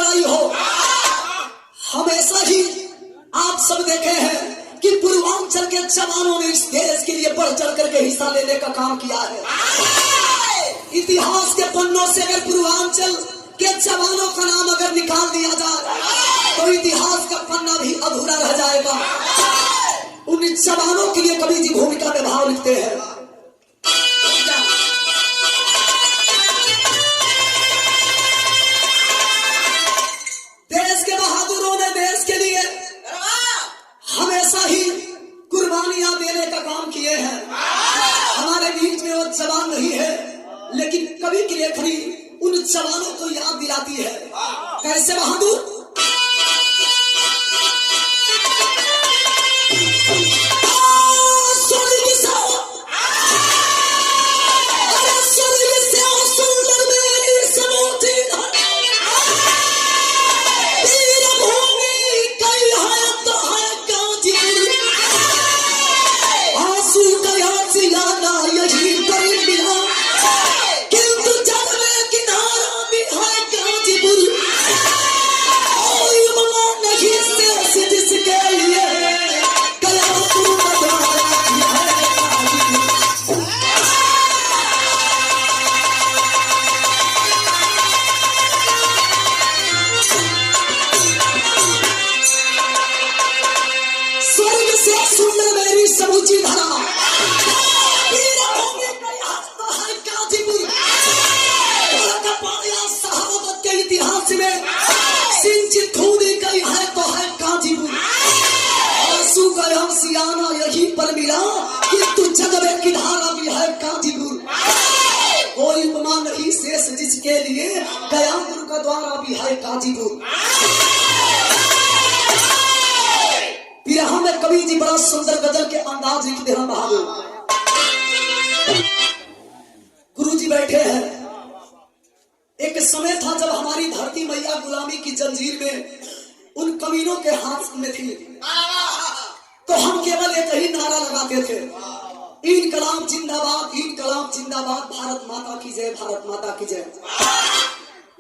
लड़ाई हो, हमेशा ही आप सब देखे हैं कि पूर्वांचल के जवानों ने इस देश के लिए बढ़ चढ़ करके हिस्सा लेने का काम किया है। इतिहास के पन्नों से अगर पूर्वांचल के जवानों का नाम अगर निकाल दिया जाए तो इतिहास का पन्ना भी अधूरा रह जाएगा। उन जवानों के लिए कवि जी भूमिका में भाव लिखते हैं। देश के बहादुरों ने देश के लिए हमेशा ही कुर्बानियां देने का काम किए हैं। हमारे बीच में वो जवान नहीं है, लेकिन कवि की लेखनी उन जवानों को याद दिलाती है। कैसे बहादुर? यही पर मिला कि तू जग में किनारा भी है काजीपुर। कोई उपमा नहीं शेष जिसके लिए गया गुरु का द्वारा भी है काजीपुर। बिरहा में कवि जी बड़ा सुंदर गजल के अंदाज लिखते हैं। बहादुर गुरु जी बैठे हैं। एक समय था जब हमारी धरती मैया गुलामी की जंजीर में उन कमीनों के हाथ में थी, तो हम केवल एक ही नारा लगाते थे, इनकलाब जिंदाबाद, इनकलाब जिंदाबाद, भारत माता की जय, भारत माता की जय।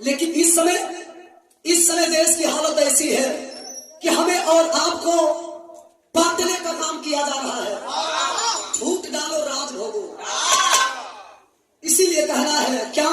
लेकिन इस समय देश की हालत ऐसी है कि हमें और आपको बांटने का काम किया जा रहा है। झूठ डालो राज भोगो, इसीलिए कहना है क्या?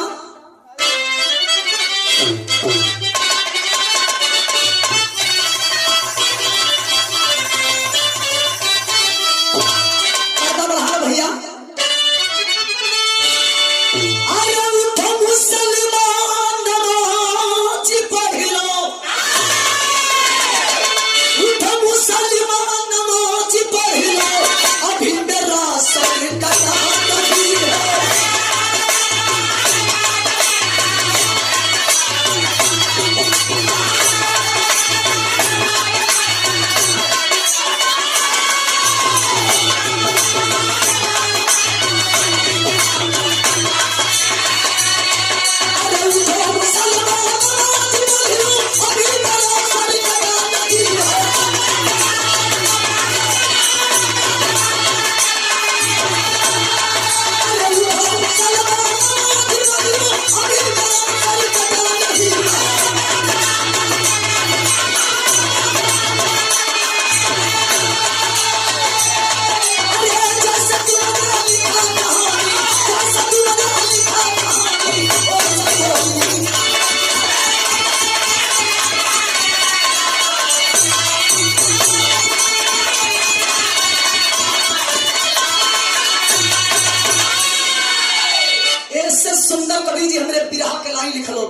सुंदर कवि जी हमरे बिरहा के लाई लिखलो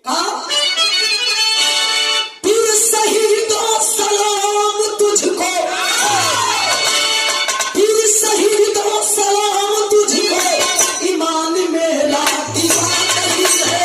का फिर सही तो सलाम तुझको, फिर सही तो सलाम तुझको, ईमान मेरा दीवाना है।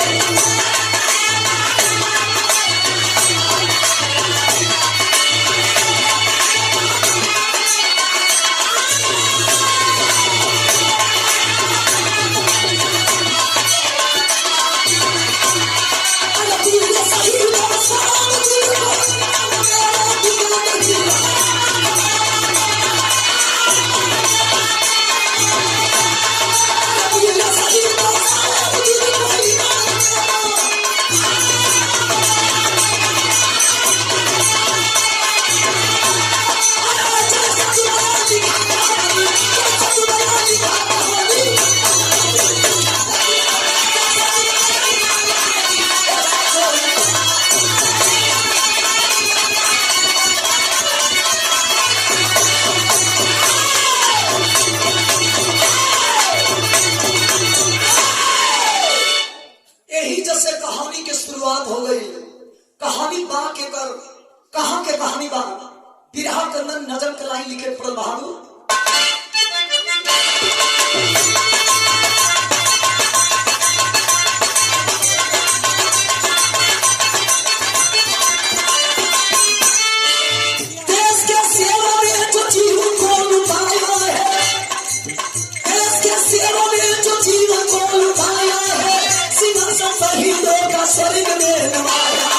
बा बिरहा कंदन नजम के लाइन लिखे पड़ल बहादुर। स्वर्ग में नवाया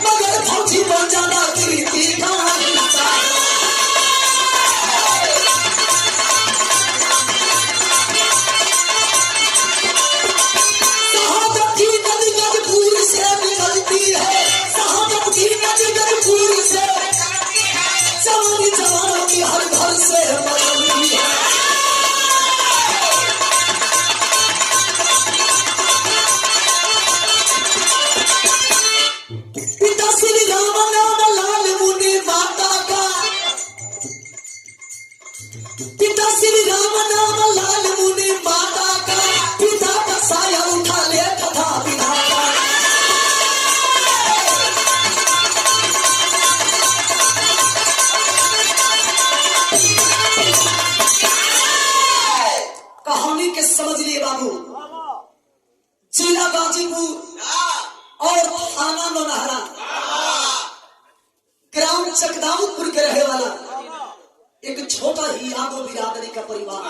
मगर फौजी बन जाना कीर्ति का शहादत की नदी गजपुर से निकलती है, शहादत की नदी गजपुर से जवानी जवानों की हर घर से बदलती है। पिता श्री राम नाम लाल मुनि माता का, पिता श्री राम नाम लाल मुनि माता का, पिता का साया उठा ले तथा विधाता। कहानी के समझ लिए बाबू, जिला गाजीपुर और थाना नौनहरा, ग्राम चकदाउदपुर के रहे वाला एक छोटा ही यादव बिरादरी का परिवार।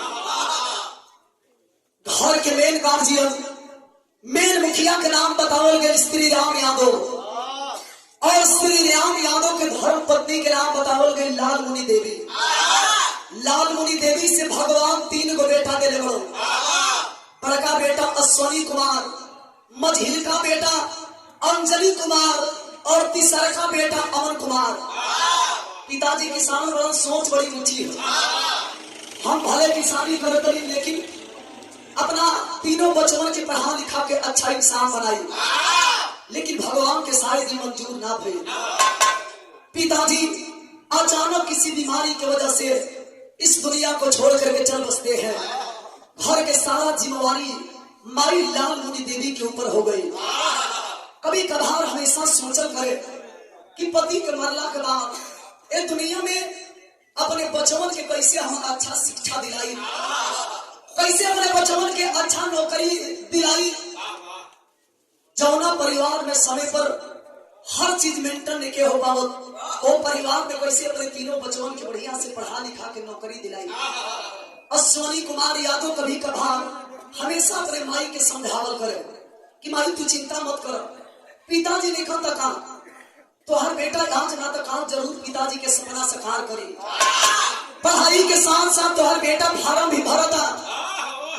घर के मेन गार्जियन, मेन मुखिया के नाम बतावल गए श्री राम यादव, और श्री राम यादव के धर्म पत्नी के नाम बतावल गए लाल मुनि देवी। लाल मुनि देवी से भगवान 3 गो बेटा दे बड़ो। बड़का बेटा अश्वनी कुमार, मझिलका बेटा अंजलि कुमार और तीसरा का बेटा अमन कुमार। पिताजी किसान बड़ा सोच बड़ी ऊंची है। हम भले किसानी करते लेकिन अपना तीनों बच्चों के पढ़ा लिखा के अच्छा इंसान बनाई, लेकिन भगवान के शायद मंजूर ना भई। पिताजी अचानक किसी बीमारी की वजह से इस दुनिया को छोड़ करके चल बसते हैं। घर के सारा जिम्मेवारी माई लाल मुनि देवी के ऊपर हो गई। कभी कभार हमेशा सोचल करे कि पति के मरला के बाद इस दुनिया में अपने बच्चों के कैसे हम अच्छा शिक्षा दिलाई, कैसे अपने बच्चों के अच्छा नौकरी दिलाई। जौना परिवार में समय पर हर चीज मेंटेन नहीं हो पावत, वो परिवार में कैसे अपने तीनों बच्चों के बढ़िया से पढ़ा लिखा के नौकरी दिलाई। अश्वनी कुमार यादव कभी कभार हमेशा अपने माई के समझावल करे कि माई तू चिंता मत कर, पिताजी लिखा तक तो हर बेटा आज ना तक जरूर पिताजी के सपना साकार करी। पढ़ाई के साथ साथ तो हर बेटा फार्म भी भरता,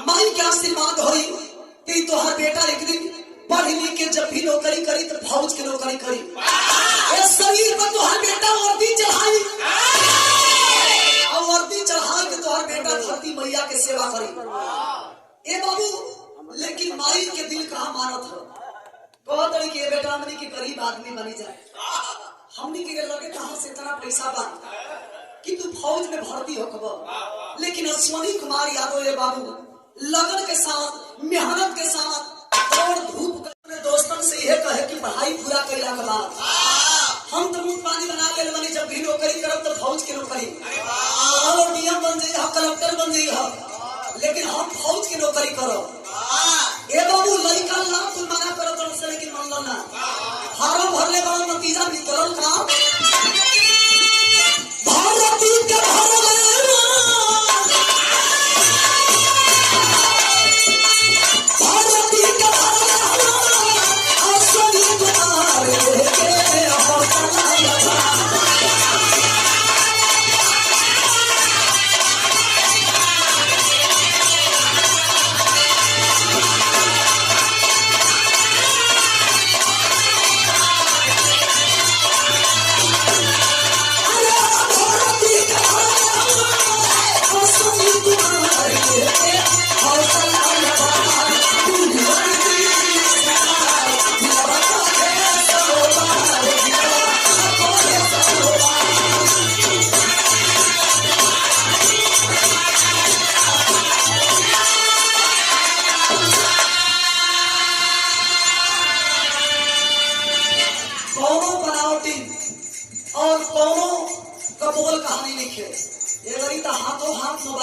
माई के आशीर्वाद होई कि तो हर बेटा एक दिन पढ़ लिख के जब भी नौकरी करी तो फौज की नौकरी करी। इस शरीर पर तो हर बेटा वर्दी चढ़ाई और वर्दी चढ़ा के तो हर बेटा धरती मैया के सेवा करी। ए बाबू, लेकिन माई के दिल कहाँ मानत हो, कहत रही कि बेटा हमनी के गरीब आदमी बनी जाए, हमनी के लगे कहाँ से इतना पैसा बा कि तू फौज में भर्ती हो। लेकिन अश्वनी कुमार यादव ये बाबू लगन के साथ, मेहनत के साथ और धूप अपने दोस्तों से यह कहे कि पढ़ाई पूरा कैला के बाद हम तो मुंह पानी बना ले बनी, जब भी नौकरी करब तो फौज की नौकरी और डीएम बन जाइए, कलेक्टर बन जाइए, लेकिन हम फौज की नौकरी करो। ए बाबू लड़का लाख मना करो तो से, लेकिन मान लो ना फार्म भरले बाद नतीजा निकलल का भारती के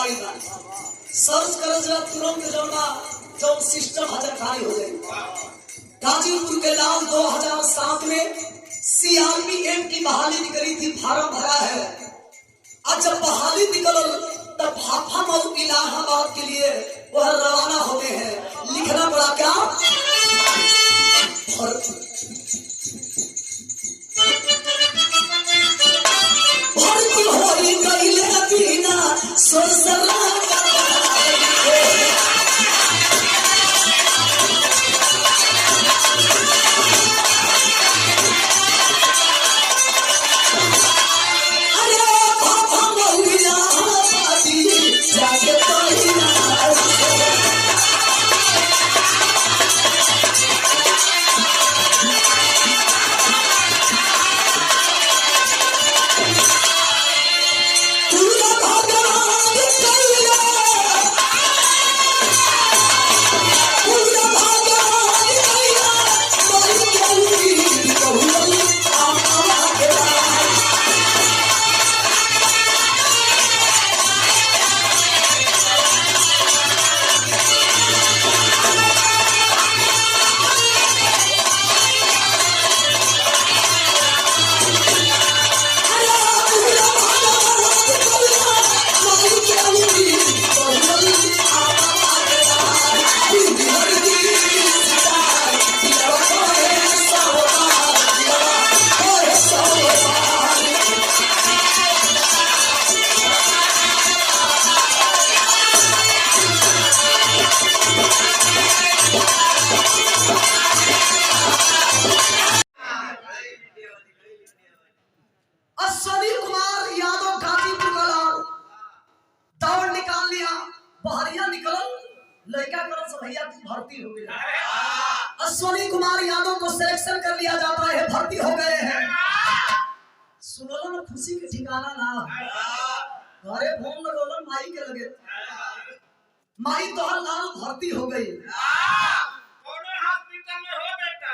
दवाई बा सर्च कर जरा तुरंत जौना जो सिस्टम हजरखानी हो जाए। गाजीपुर के लाल 2007 में CRPF की बहाली निकली थी, फार्म भरा है। आज जब बहाली निकल तब हम और इलाहाबाद के लिए वह रवाना होते हैं। लिखना पड़ा क्या भर्ती हो गई बिना सोचला भर्ती हो गए। अश्विनी कुमार यादव को सिलेक्शन कर लिया जाता है, भर्ती हो गए हैं। सुनलो ना खुशी के ठिकाना ना घरे फोन लगोलन माई के लगे माई तो लाल भर्ती हो गई। कौन हॉस्पिटल में हो बेटा?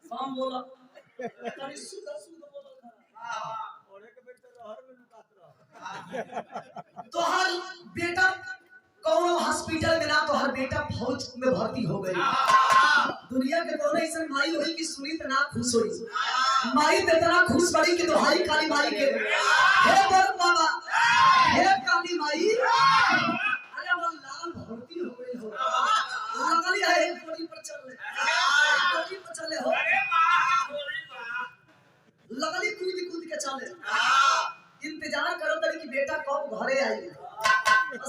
शाम बोला तनी सुधा सुधा बोला ओरे के बेटा रहर में बात रहा। तो हर बेटा कौनो हॉस्पिटल में ना तो हर बेटा फौज में भर्ती हो गई। दुनिया के कौन ऐसा माई हुई कि सुनी तो ना खुश हुई। माई तो इतना खुश बड़ी कि दुहाई काली माई के हे बर बाबा हे काली माई अरे वो लाल भर्ती हो गई हो। लगली है एक गोली पर चल ले गोली पर चले हो। अरे वाह गोली वाह लगली कूद कूद के चले। इंतजार करो तरी कि बेटा कब घरे आई।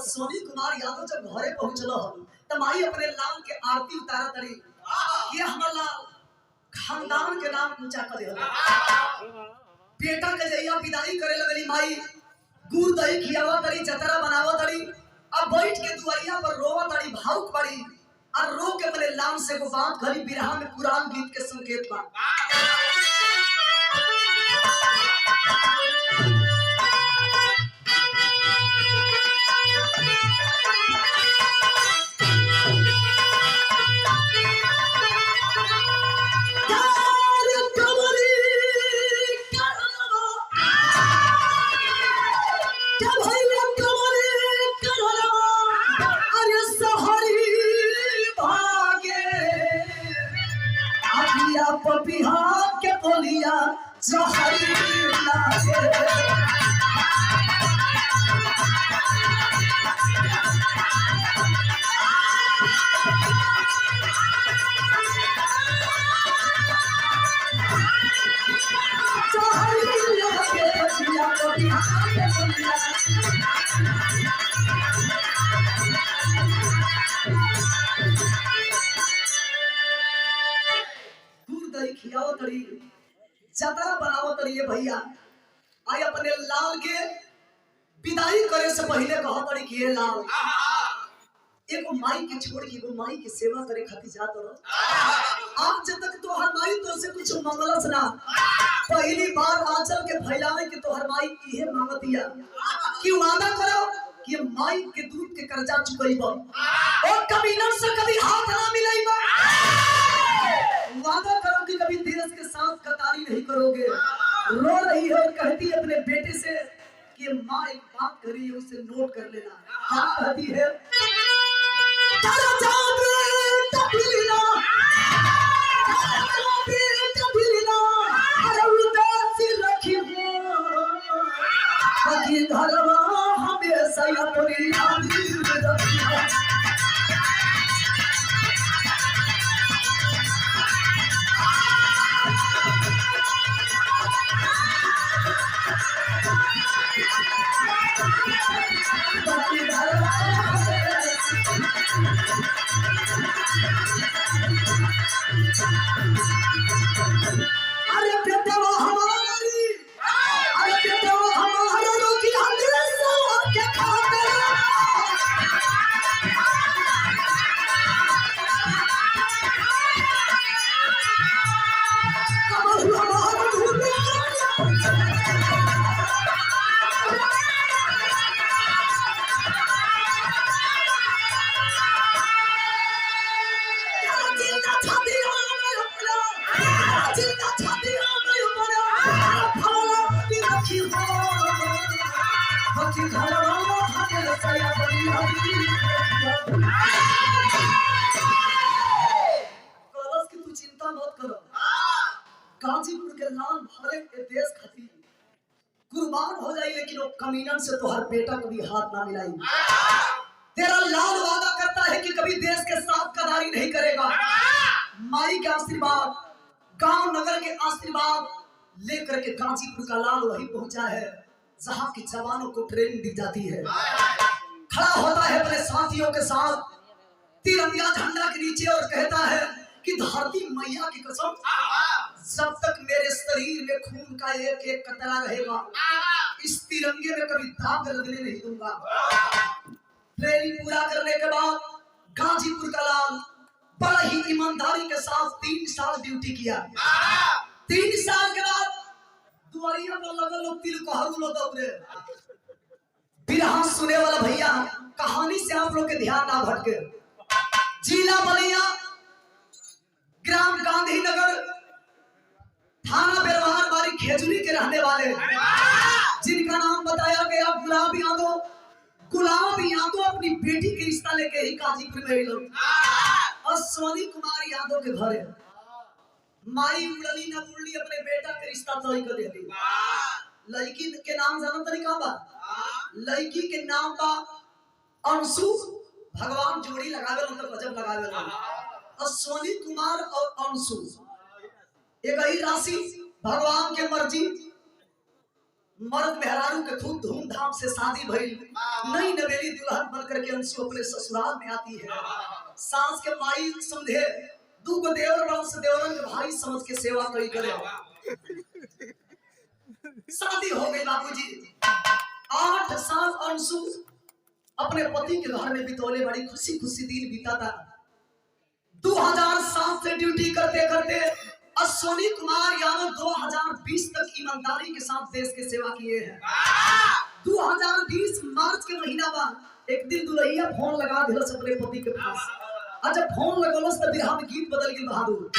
सोनी कुमार यादव जब घरे पहुंचलो तो माई अपने लाल के आरती उतारा तरी ये हमारा लाल खानदान के नाम ऊंचा कर दिया। बेटा के जइया विदाई करे लगली माई गुड़ दही खियावा तरी जतरा बनावा तरी। अब बैठ के दुआरिया पर रोवा तरी भावुक पड़ी और रो के अपने लाल से को बात घड़ी बिरहा में कुरान गीत के संकेत बा। पपिहा के बोलिया जहरी लागे जहरी लागे पपिया के बोलिया खियाओ तरी जतरा बनाओ तरी भैया आई अपने लाल के विदाई करे से पहले कहा तरी कि ये लाल एगो माई के छोड़ के एगो माई की सेवा करे खातिर जात रहो। आज जब तक तो हर माई तो से कुछ मंगलस ना पहली बार आंचल के फैलावे के तो हर माई इहे मांगतिया कि वादा करो कि माई के दूध के कर्जा चुकईबो और कभी न से कभी हाथ ना मिलाईबो। वादा करो कि कभी धीरज के साथ कतारी नहीं करोगे। रो रही है और कहती है अपने बेटे से कि माँ एक बात करी है उसे नोट कर लेना। क्या कहती है? चलो जाओ बेटा बिलना, चलो बेटा बिलना, अरे उदासी रखी हो, बाकी घरवा हमेशा अपनी आदमी रखी हो। अरे बेटा वो हमारी, अरे बेटा वो हमारा रोकी हमेशा के खाते, कब हमारा ढूंढे जिंदा छाती में अपना, जिंदा छाती में अपना फौला भी रखी हो, बाकी घरवा हमेशा अपनी आदमी कलश की तू चिंता मत करो। गाजीपुर के लाल भले के देश खातिर कुर्बान हो जाए, लेकिन वो कमीनन से तो हर बेटा कभी हाथ ना मिलाई। तेरा लाल वादा करता है कि कभी देश के साथ गद्दारी नहीं करेगा। माई के आशीर्वाद, गांव नगर के आशीर्वाद लेकर के गाजीपुर का लाल वही पहुंचा है जहां की जवानों को ट्रेनिंग दी जाती है। खड़ा होता है अपने साथियों के साथ तिरंगा झंडा के नीचे और कहता है कि धरती मैया की कसम, जब तक मेरे शरीर में खून का एक एक कतरा रहेगा, इस तिरंगे में कभी दाग लगने नहीं दूंगा। ट्रेनिंग पूरा करने के बाद गाजीपुर का लाल बड़ा ही ईमानदारी के साथ 3 साल ड्यूटी किया। 3 साल के बाद दुआरिया पर लगल लोग तिल कहरु लो दौड़े। बिरहा सुने वाला भैया, कहानी से आप लोग के ध्यान ना भटके। जिला बलिया, ग्राम गांधीनगर, थाना बेरवार बारी खेजूरी के रहने वाले, जिनका नाम बताया गया गुलाब यादव। गुलाब यादव अपनी बेटी के रिश्ता लेके ही गाजीपुर में मिलो। अश्वनी कुमार यादव के घरे माई उड़ली न उड़ली अपने बेटा के रिश्ता तय कर देती। लड़की के नाम जानो तरीका बा, लड़की के नाम बा अंशु। भगवान जोड़ी लगावे तो गजब लगावे। अश्वनी कुमार और अंशु एक ही राशि, भगवान के मर्जी। मर्द मेहरारू के खूब धूमधाम से शादी भई। नई नवेली दुल्हन बनकर के अंशु अपने ससुराल में आती है। सास के माई समझे, दूगो देवर वंश देवरन के भाई समझ के सेवा करी करे। शादी हो गई बाबूजी। 8 साल अंशु अपने पति के घर में बितौले। बड़ी खुशी खुशी दिन बीता था। 2007 से ड्यूटी करते करते अश्वनी कुमार यादव 2020 तक ईमानदारी के साथ देश की सेवा किए हैं। 2020 मार्च के महीना बाद एक दिन दुल्हैया फोन लगा दिलस अपने पति के पास। अच्छा फोन लगलस तो बिरहा में गीत बदल गई बहादुर।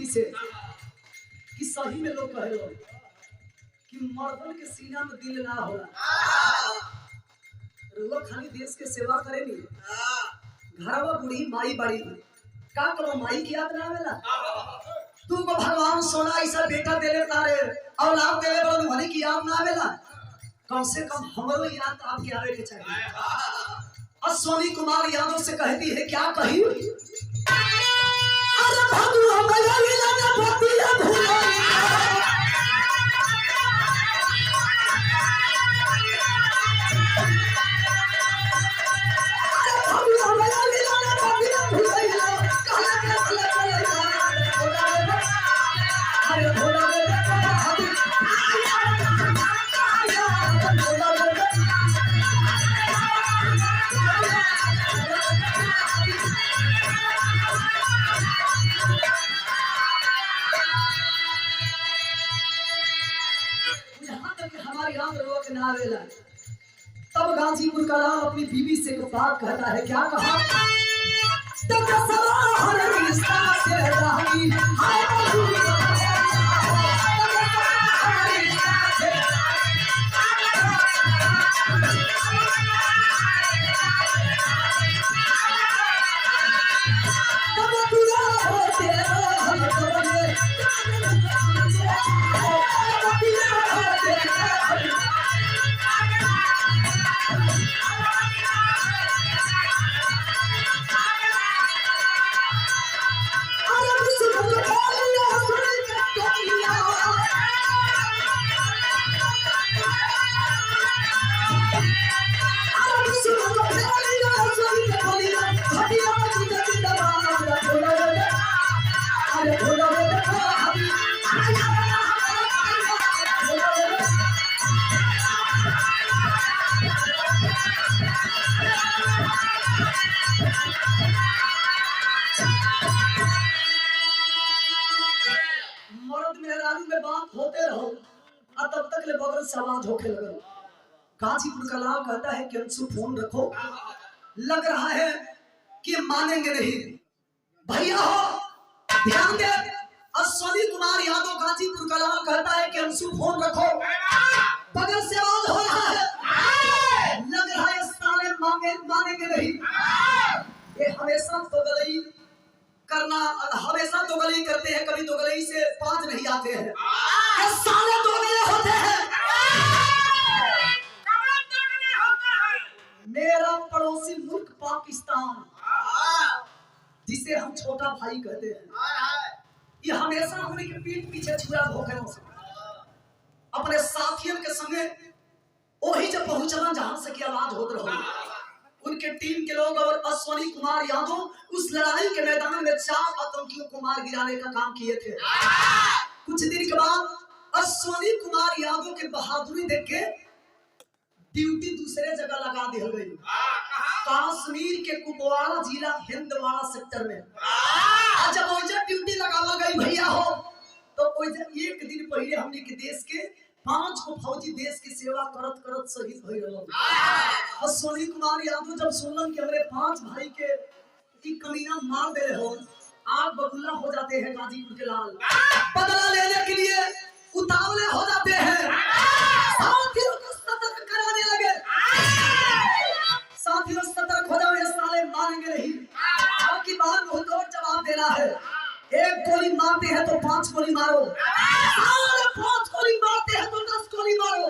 से कि सही में लोग कहे कि मर्दन के सीना में दिल ना होला। रुआ खाली देश के सेवा करे नहीं, घरवा बूढ़ी माई बड़ी का करो माई की याद ना आवेला। तुमको भगवान सोना ऐसा बेटा देले तारे औलाद देले बड़ो भले की याद ना आवेला। कम से कम हमरो याद आपके आवे के चाहिए। अश्वनी कुमार यादव से कहती है, क्या कही? अरे भगवान भैया ना भतिया भूला तब गाजीपुर का लाल अपनी बीवी से एक बात कहता है, क्या कहा? समाज होके लगा। गाजीपुर का लाल कहता है कि अंशु फोन रखो, लग रहा है कि मानेंगे नहीं। भैया हो ध्यान दे, अश्वनी कुमार यादव गाजीपुर का लाल कहता है कि अंशु फोन रखो, बगल से आवाज हो रहा है, लग रहा है साले मानेंगे नहीं। ये हमेशा दोगलई करना, हमेशा दोगलई करते हैं, कभी दोगलई से पांच नहीं आते हैं, ये साले दोगले होते हैं। मेरा पड़ोसी मुल्क पाकिस्तान, जिसे हम छोटा भाई कहते हैं, ये हमेशा अपने के पीठ पीछे छुरा धोखे से अपने साथियों के संगे वही जब पहुंचना जहां से की आवाज होत रहो, उनके टीम के लोग और अश्वनी कुमार यादव उस लड़ाई के मैदान में 4 आतंकियों को मार गिराने का काम किए थे। कुछ दिन के बाद अश्वनी कुमार यादव की बहादुरी देख के ड्यूटी दूसरे जगह लगा दी गई, कश्मीर के कुपवाड़ा जिला हिंदवाड़ा सेक्टर में। जब वही ड्यूटी लगावा गई भैया हो, तो वही एक दिन पहले हमने के देश के 5 को फौजी देश की सेवा करत करत शहीद हो गए। अश्वनी कुमार यादव जब सुनलन कि हमारे 5 भाई के कमीना मार दे हो, आग बबूला हो जाते हैं। गाजीपुर के लाल बदला लेने के लिए उतावले हो जाते हैं, साथियों को सतर्क कराने लगे। साथियों सतर्क हो जाओ, ये साले मारेंगे नहीं। आपकी बात बहुत और जवाब देना है। एक गोली मारते हैं तो 5 गोली मारो, 5 गोली मारते हैं तो 10 गोली मारो।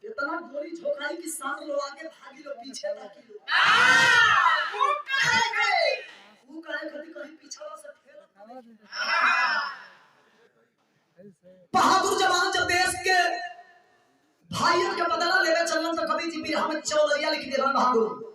इतना गोली झोंकाई कि सारे लोग आगे भागी लो, पीछे भागी लो। वो कहे कहीं पीछा से फेल। बहादुर जवान जब देश के भाइयों के बदला लेवे चलन तो कभी जी भी हमें चौधरिया लिख दे रहा बहादुर।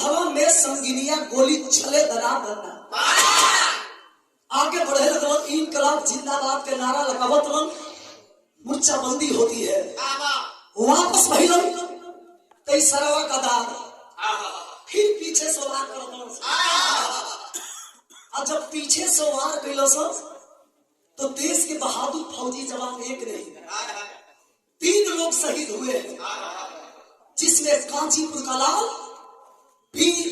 हवा में संगिनिया गोली चले दरा दरना। आगे बढ़े लगन, इनकलाब जिंदाबाद के नारा लगावत रन, मुर्चाबंदी होती है। वापस भइलन तई सरवा गदार, फिर पीछे से वार करत। और जब पीछे से वार कैलस तो देश के बहादुर फौजी जवान एक नहीं 3 लोग शहीद हुए हैं, जिसमें कांचीपुर का लाल वीर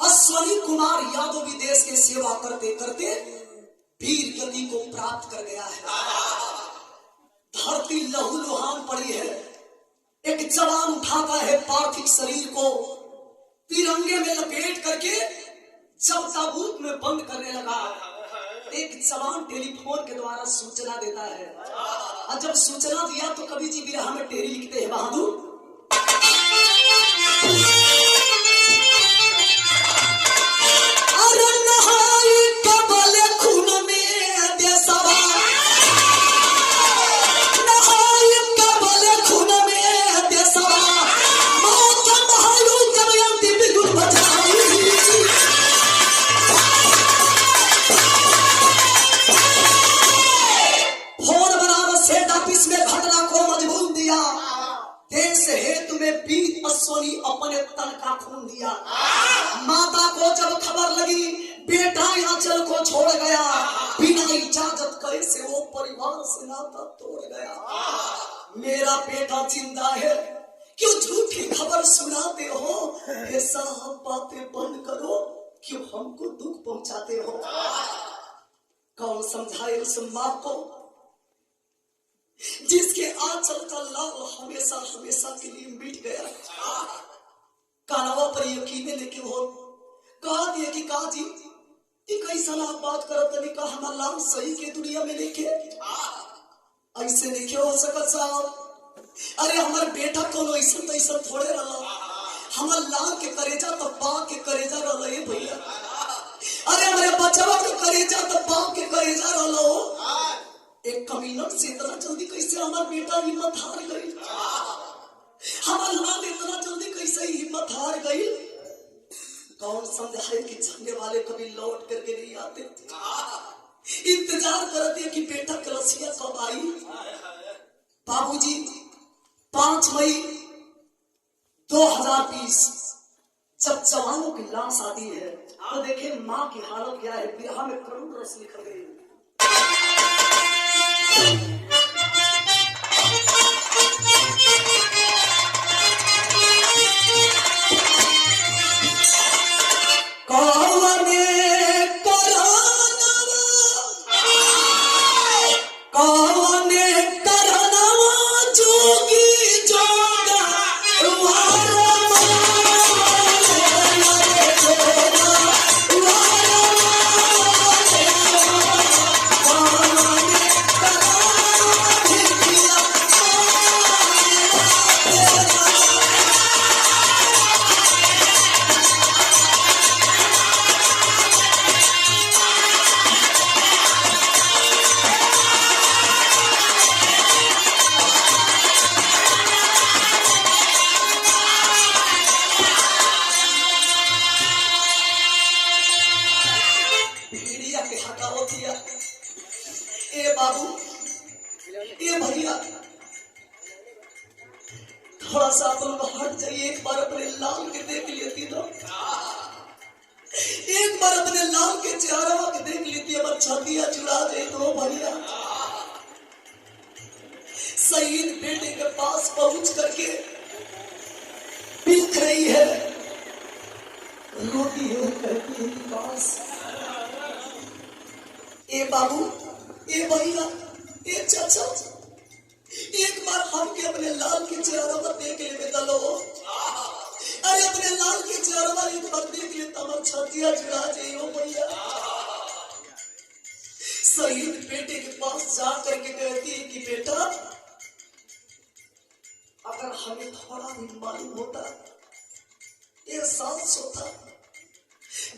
अश्वनी कुमार यादव भी देश के सेवा करते करते वीर गति को प्राप्त कर गया है। धरती लहूलुहान पड़ी है। एक जवान उठाता है पार्थिव शरीर को, तिरंगे में लपेट करके जब ताबूत में बंद करने लगा, एक जवान टेलीफोन के द्वारा सूचना देता है। और जब सूचना दिया तो कवि जी बिरहा में टेरी लिखते हैं, बहादुर अपने तन का खून दिया। माता को जब खबर लगी बेटा आंचल को छोड़ गया, बिना इजाजत कैसे वो परिवार से नाता तोड़ गया। मेरा बेटा जिंदा है, क्यों झूठी खबर सुनाते हो? ऐसा हम बातें बंद करो, क्यों हमको दुख पहुंचाते हो? कौन समझाए उस माँ को जिसके आंचल का लाल हमेशा हमेशा के लिए मिट गया। कानवा पर यकीन लेके हो कहा दिया कि कहा जी कैसा बात करत नहीं, कहा हमारा लाल सही के दुनिया में लेके ऐसे नहीं हो सकत साहब। अरे हमारे बेटा को ऐसा तैसा थोड़े रहा, हमारे लाल के करेजा तो बाप के करेजा रहा भैया। अरे हमारे बच्चा के करेजा तो बाप के करेजा रहा। एक कमीनट से इतना जल्दी कैसे हमारा बेटा हिम्मत हार गई, हमारा लाल इतना जल्दी कैसे हिम्मत हार गई। कौन समझाए कि जाने वाले कभी लौट करके नहीं आते, इंतजार करते कि बेटा कलसिया कब आई। बाबूजी 5 मई 2020 जब जवानों की लाश आती है तो देखे माँ की हालत क्या है। बिरहा में करुण रस लिखा गई। ए बाबू, ए भैया, थोड़ा सा तुम हट जाइए, एक बार अपने लाल के देख लेती ना, एक बार अपने लाल के चेहरा के देख लेती, अब छातियां चुरा दे तो भैया। शहीद बेटे के पास पहुंच करके बिक रही है, रोती है, कहती है पास। ए बाबू, ए भैया, ए चाचा, एक बार हम के अपने लाल के चेहरा पर देख ले दलो। अरे अपने लाल के चेहरा पर एक बार देख ले तब छातियां चुरा जाइयो भैया। शहीद बेटे के पास जा करके कहती है कि बेटा, अगर हमें थोड़ा भी मालूम होता, एहसास होता,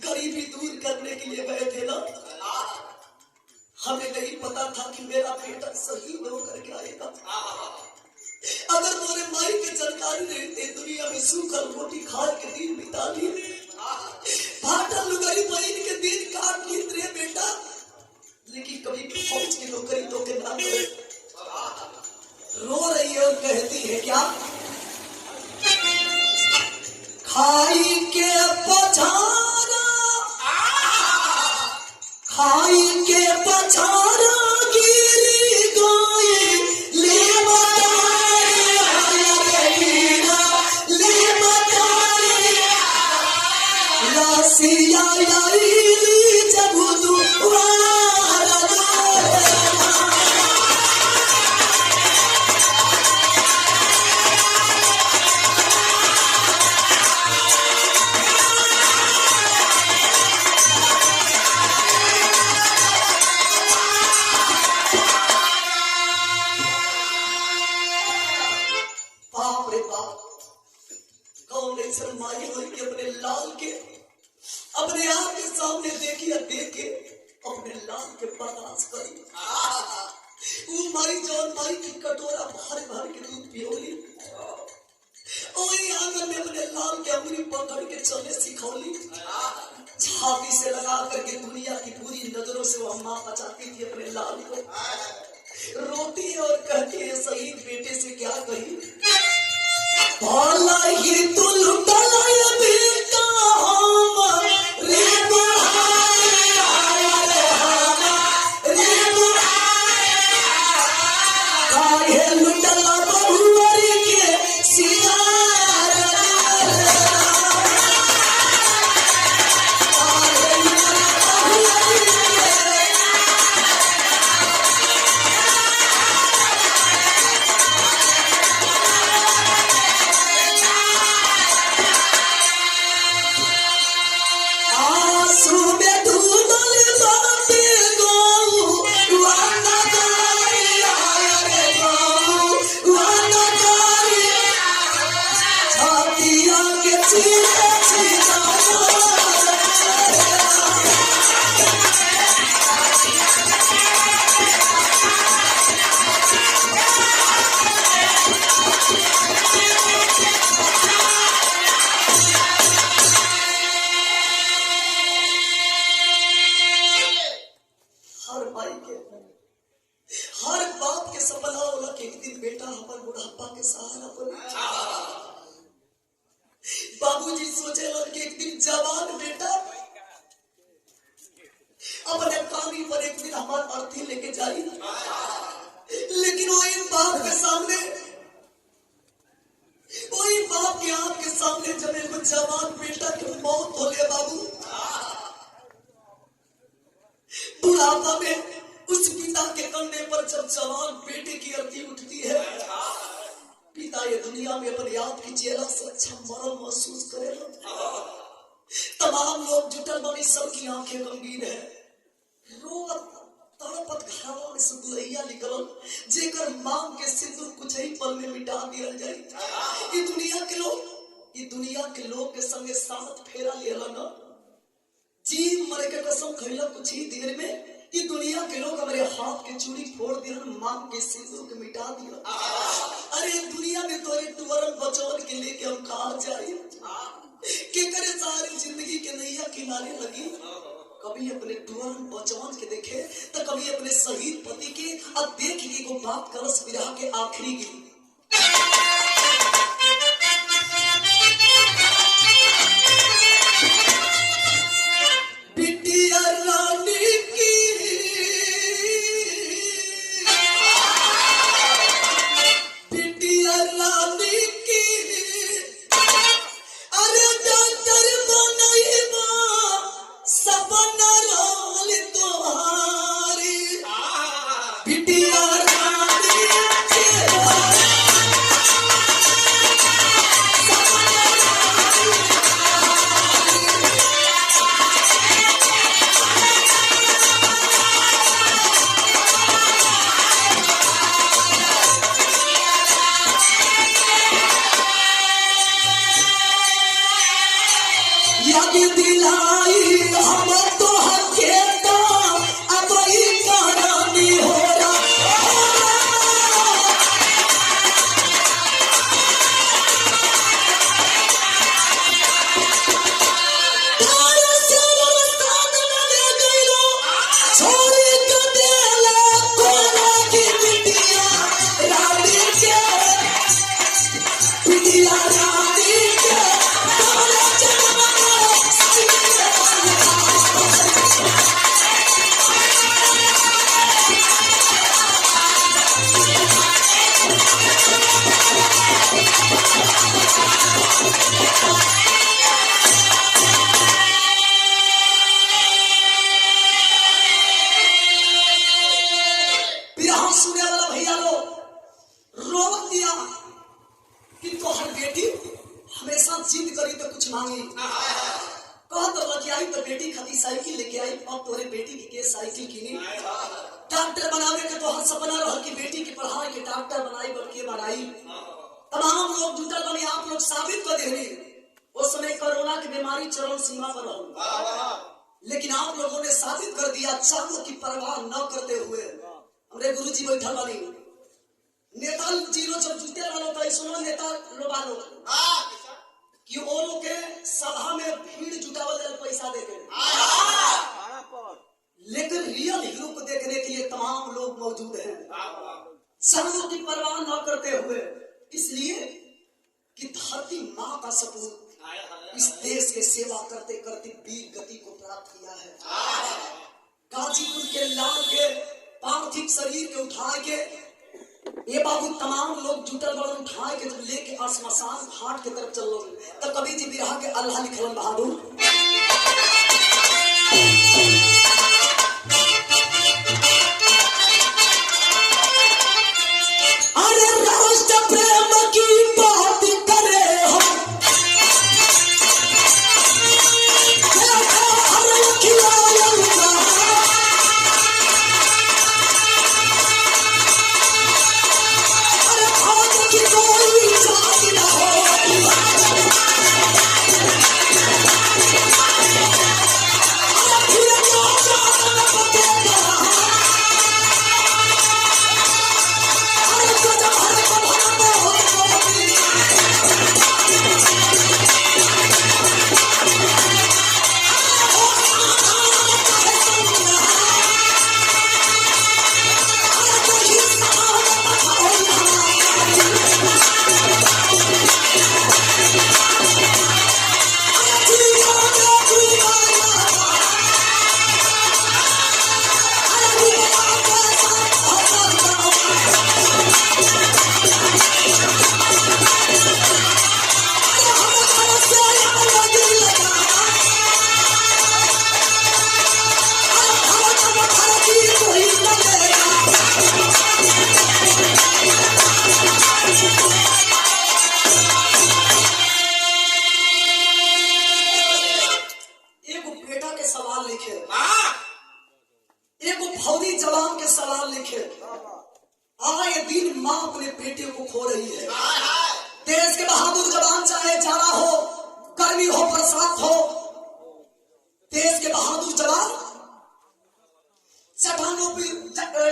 गरीबी दूर करने के लिए गए थे ना, हमें नहीं पता था कि मेरा बेटा शहीद होकर के आएगा। अगर तोरे माई के जानकारी रहते दुनिया में सूखल रोटी खा के दिन बिता लिए, फाटल लुगाई बहन के दिन काट लीत रे बेटा, लेकिन कभी फौज की नौकरी तो के ना करे। रो रही है और कहती है क्या, खाई के पछारा, खाई के पछारा गिरी गाय ले सिया जब बाप रे बाप, कौन ऐसा माई हुई कि अपने लाल के अपने आप के सामने देखी और देख के अपने लाल के बर्दाश्त करी। वो मारी जौन माई की कटोरा भर भर के दूध पियोली, वही आंगन में अपने लाल के अंगुली पकड़ के चले सिखौली, छाती से लगा करके दुनिया की पूरी नजरों से वो माँ बचाती थी अपने लाल को। रोती है और कहती है शहीद बेटे से क्या कही, भला ही तो लुटाया बेटा रे लुटला बहुरी के सिया हर बाप के सपना होला कि एक दिन बेटा हमारे बुढ़ापा के सहारा बने। बाबूजी सोचे कि एक दिन जवान बेटा अपने कानी पर एक दिन हमारे अर्थी लेके जाई, लेकिन वही बाप के सामने, वही बाप के आंख के सामने जब एक जवान बेटा की मौत हो गया बाबू, बुढ़ापा में उस पिता के कंधे पर जब जवान बेटे की अर्थी उठती है, पिता ये दुनिया में अपने आप की चेहरा से अच्छा मरण महसूस करेगा। तमाम लोग जुटल बनी, सबकी आंखें गंभीर है, रोवत तड़पत घरवा में से दुलैया निकलल, जेकर मांग के सिंदूर कुछ ही पल में मिटा दिया जाए। ये दुनिया के लोग के संगे साथ फेरा लेला ना, जी मरे के कसम खैला कुछ ही देर में कि दुनिया के लोग हमारे हाथ के चूड़ी फोड़ दिया, मांग के सिंदूर के मिटा दिया। अरे दुनिया में तोरे टुवरन बचवन के लेके हम कहा जाए, के करे सारी जिंदगी के नैया किनारे लगी। कभी अपने टुवरन बचवन के देखे तो कभी अपने शहीद पति के, अब देख ली को बात करस विरह के आखिरी की। करी तो कुछ मांगी। कह तो लगी आई तो बेटी खाती साइकिल लेके आई, अब तोरे बेटी की साइकिल किनी। डॉक्टर बनावे के तो हर सपना रहा कि बेटी की पढ़ाई के डॉक्टर बनाई, बल्कि बनाई। तमाम लोग जुटल बनी, आप लोग साबित कर दे। उस समय कोरोना की बीमारी चरम सीमा पर रही, लेकिन आप लोगों ने साबित कर दिया, जानों की परवाह न करते हुए। हमारे गुरुजी बैठल बनी, नेता जी लोग जब जुटे वालों तो ऐसा नेता लोग वालों कि वो लोग के सभा में भीड़ जुटावल जाए पैसा देके, लेकिन रियल हीरो को देखने के लिए तमाम लोग मौजूद हैं, जानों की परवाह न करते हुए। इसलिए कि धरती माँ का सपूत इस देश के सेवा करते करते वीर गति को प्राप्त किया है। गाजीपुर के लाल के पार्थिव शरीर के उठा के ये बाबू तमाम लोग जुटल बड़ उठा के जब लेके श्मशान घाट के तरफ चल गए, तब कवि जी बिरहा के अल्लाह लिखलन बहादुर।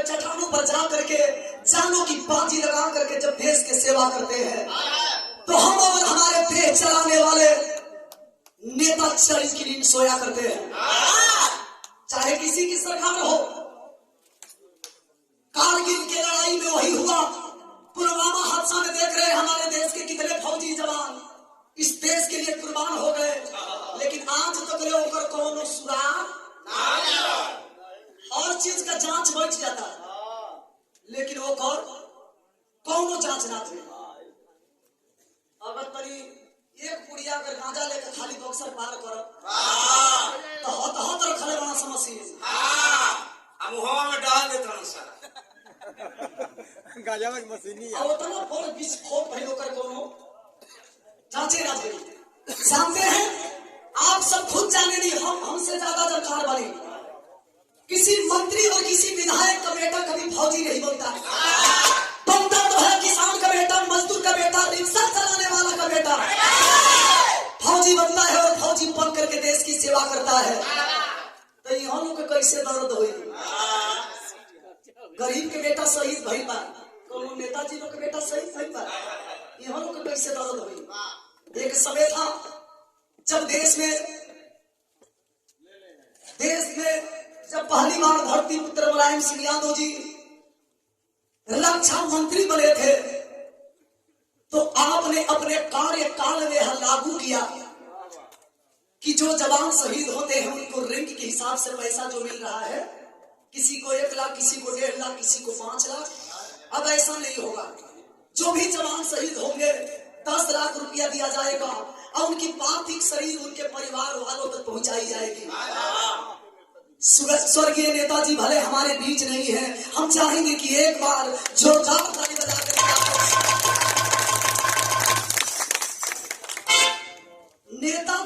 चट्टानों पर जा करके जानों की बाजी लगा करके जब देश की सेवा करते हैं, तो हम और हमारे देश चलाने वाले नेता शरीर की नींद सोया करते हैं। चाहे किसी की सरकार हो, कारगिल की लड़ाई में वही हुआ, पुलवामा हादसा में देख रहे हैं हमारे देश के कितने फौजी जवान इस देश के लिए कुर्बान हो गए, लेकिन आज तक होकर कौन सुराग हर चीज का जांच बैठ जाता है, लेकिन वो कौन जांच ना थे। अगर तरी एक पुड़िया अगर गांजा लेकर खाली बक्सर पार करो तो हत रखले बना समस्या मुहवा में डाल देता हूं सर गांजा में मशीनी है, और तो फोन विस्फोट भइलो कर कोनो जांचे ना करी। जानते हैं आप सब खुद जाने नहीं, हम हमसे ज्यादा जानकार वाली किसी मंत्री और किसी विधायक का बेटा कभी फौजी नहीं बनता है। बनता तो है किसान का बेटा, मजदूर का बेटा, रिक्शा चलाने वाला का बेटा फौजी बनता है और फौजी बन करके देश की सेवा करता है। तो यहाँ लोग को कैसे दर्द हुई, गरीब के बेटा शहीद भई बा, कोनो नेताजी लोग के बेटा शहीद भई बा, यहाँ लोग को कैसे दर्द हुई। एक समय था जब देश में जब पहली बार धरती पुत्र मुलायम सिंह यादव जी रक्षा मंत्री बने थे, तो आपने अपने कार्यकाल में लागू किया कि जो जवान शहीद होते हैं उनको रैंक के हिसाब से पैसा जो मिल रहा है, किसी को 1 लाख, किसी को 1.5 लाख, किसी को 5 लाख, अब ऐसा नहीं होगा। जो भी जवान शहीद होंगे 10 लाख रुपया दिया जाएगा और उनकी पार्थिव शरीर उनके परिवार वालों तक पहुंचाई जाएगी। स्वर्गीय नेताजी भले हमारे बीच नहीं है, हम चाहेंगे कि एक बार जोरदार ताली बजा कर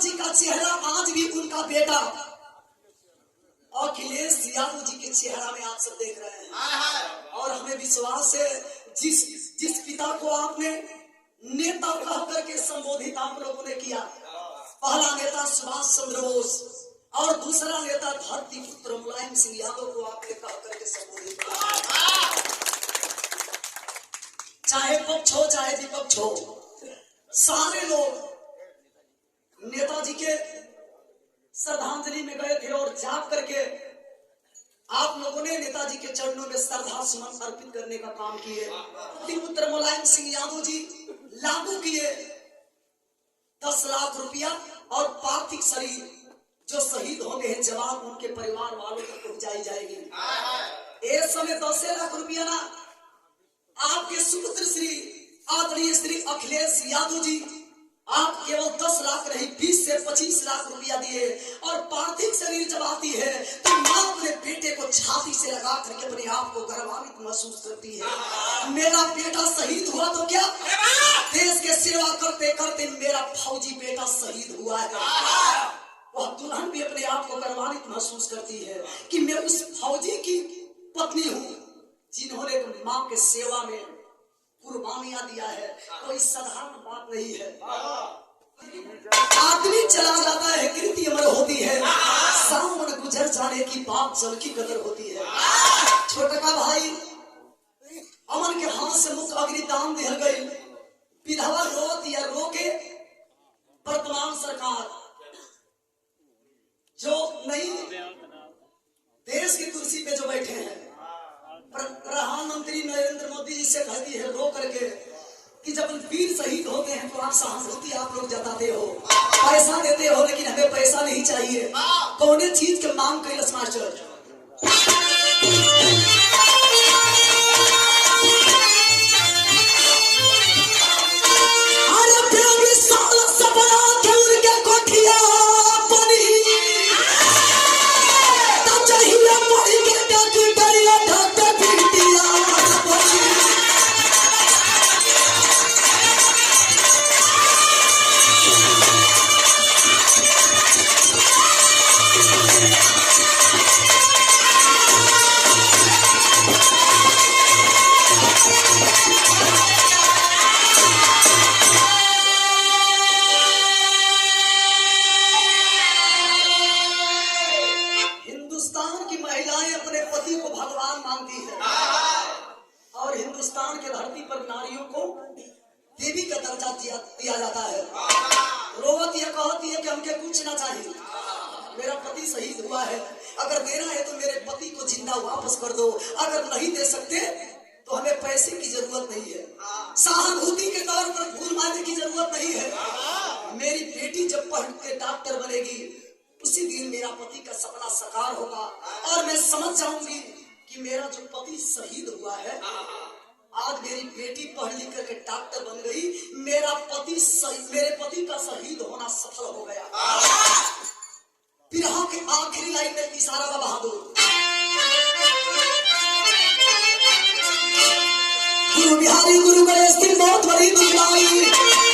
जी का चेहरा आज भी उनका बेटा अखिलेश यादव जी के चेहरा में आप सब देख रहे हैं। और हमें विश्वास है जिस पिता को आपने नेता कह करके संबोधित आप लोगों ने किया, पहला नेता सुभाष चंद्र बोस और दूसरा नेता धरती पुत्र मुलायम सिंह यादव को आपने कह करके संबोधित किया। चाहे पक्ष हो चाहे विपक्ष हो, सारे लोग नेताजी के श्रद्धांजलि में गए थे और जाग करके आप लोगों ने नेताजी के चरणों में श्रद्धा सुमन अर्पित करने का काम किए। पुत्र मुलायम सिंह यादव जी लागू किए 10 लाख रुपया और पार्थिव शरीर जो शहीद हो गए हैं जवान उनके परिवार वालों तक पहुंचाई जाएगी। इस समय 10 लाख रुपया ना, आपके सुपुत्र श्री आदरणीय श्री अखिलेश यादव जी आप केवल 10 लाख नहीं 20 से 25 लाख रुपया दिए। और पार्थिव शरीर जब आती है तो माँ अपने बेटे को छाती से लगा करके अपने आप को गौरवान्वित महसूस करती है। मेरा बेटा शहीद हुआ तो क्या, देश के सेवा करते करते मेरा फौजी बेटा शहीद हुआ है। वह दुल्हन भी अपने आप को गौरवान्वित महसूस करती है कि मैं उस फौजी की पत्नी हूँ जिन्होंने माँ के सेवा में कुर्बानियां दिया है। कोई साधारण बात नहीं है। आदमी चला जाता है कृति अमर होती है, सावन गुजर जाने की बात जल की कदर होती है। छोटा भाई अमन के हाथ से मुक्त अग्निदान दिया गई, विधवा रोत या रोके वर्तमान सरकार जो नई देश की कुर्सी पे जो बैठे हैं, प्रधानमंत्री नरेंद्र मोदी जी से कहती है रो करके कि जब वीर शहीद होते हैं तो आप सहानुभूति आप लोग जताते हो, पैसा देते हो, लेकिन हमें पैसा नहीं चाहिए। कौन चीज के मांग कैलस मास्टर? देवी का दर्जा दिया जाता है। रोवत यह कहती है कि हमके कुछ ना चाहिए, मेरा पति शहीद हुआ है, अगर देना है तो मेरे पति को जिंदा वापस कर दो, अगर नहीं दे सकते तो हमें पैसे की जरूरत नहीं है, सहानुभूति के तौर पर फूल मारने की जरूरत नहीं है। मेरी बेटी जब पढ़ के डॉक्टर बनेगी उसी दिन मेरा पति का सपना साकार होगा और मैं समझ जाऊंगी कि मेरा जो पति शहीद हुआ है, आज मेरी बेटी पढ़ लिख करके डॉक्टर बन गई, मेरे पति का शहीद होना सफल हो गया। बिरहा के आखिरी लाइन में इशारा बहादुर गुरु बिहारी गुरु गणेश की बहुत बड़ी दुर्गाई